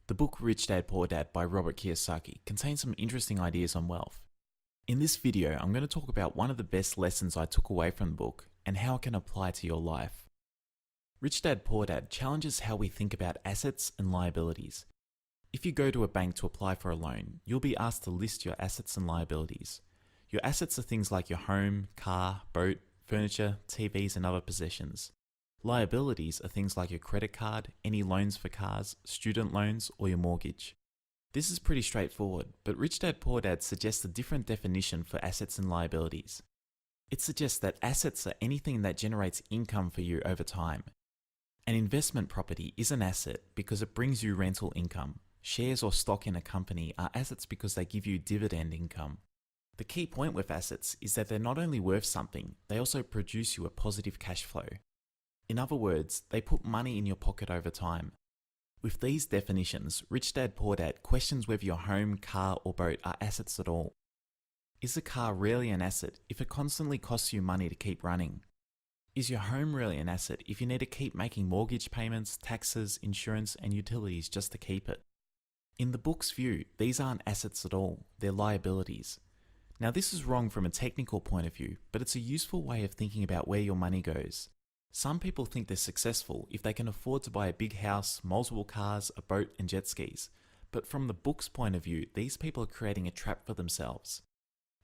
The book Rich Dad Poor Dad by Robert Kiyosaki contains some interesting ideas on wealth. In this video, I'm going to talk about one of the best lessons I took away from the book and how it can apply to your life. Rich Dad Poor Dad challenges how we think about assets and liabilities. If you go to a bank to apply for a loan, you'll be asked to list your assets and liabilities. Your assets are things like your home, car, boat, furniture, TVs, and other possessions. Liabilities are things like your credit card, any loans for cars, student loans, or your mortgage. This is pretty straightforward, but Rich Dad Poor Dad suggests a different definition for assets and liabilities. It suggests that assets are anything that generates income for you over time. An investment property is an asset because it brings you rental income. Shares or stock in a company are assets because they give you dividend income. The key point with assets is that they're not only worth something, they also produce you a positive cash flow. In other words, they put money in your pocket over time. With these definitions, Rich Dad Poor Dad questions whether your home, car, or boat are assets at all. Is a car really an asset if it constantly costs you money to keep running? Is your home really an asset if you need to keep making mortgage payments, taxes, insurance, and utilities just to keep it? In the book's view, these aren't assets at all, they're liabilities. Now this is wrong from a technical point of view, but it's a useful way of thinking about where your money goes. Some people think they're successful if they can afford to buy a big house, multiple cars, a boat, and jet skis. But from the book's point of view, these people are creating a trap for themselves.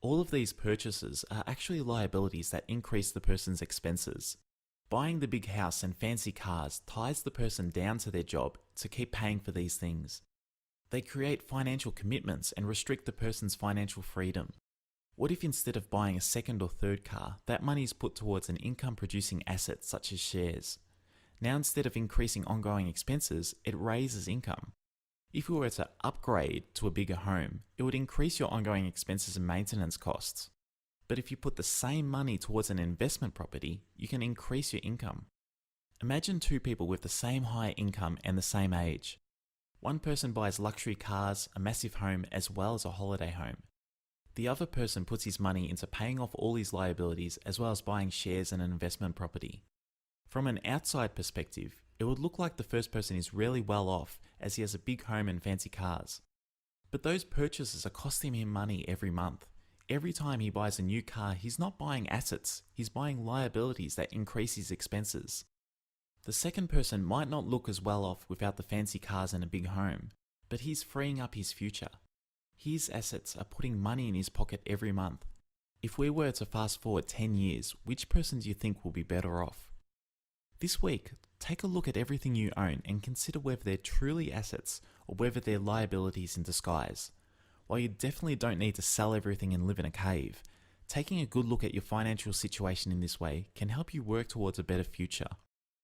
All of these purchases are actually liabilities that increase the person's expenses. Buying the big house and fancy cars ties the person down to their job to keep paying for these things. They create financial commitments and restrict the person's financial freedom. What if instead of buying a second or third car, that money is put towards an income-producing asset such as shares? Now instead of increasing ongoing expenses, it raises income. If we were to upgrade to a bigger home, it would increase your ongoing expenses and maintenance costs. But if you put the same money towards an investment property, you can increase your income. Imagine two people with the same high income and the same age. One person buys luxury cars, a massive home, as well as a holiday home. The other person puts his money into paying off all his liabilities as well as buying shares in an investment property. From an outside perspective, it would look like the first person is really well off as he has a big home and fancy cars. But those purchases are costing him money every month. Every time he buys a new car, he's not buying assets, he's buying liabilities that increase his expenses. The second person might not look as well off without the fancy cars and a big home, but he's freeing up his future. His assets are putting money in his pocket every month. If we were to fast forward 10 years, which person do you think will be better off? This week, take a look at everything you own and consider whether they're truly assets or whether they're liabilities in disguise. While you definitely don't need to sell everything and live in a cave, taking a good look at your financial situation in this way can help you work towards a better future.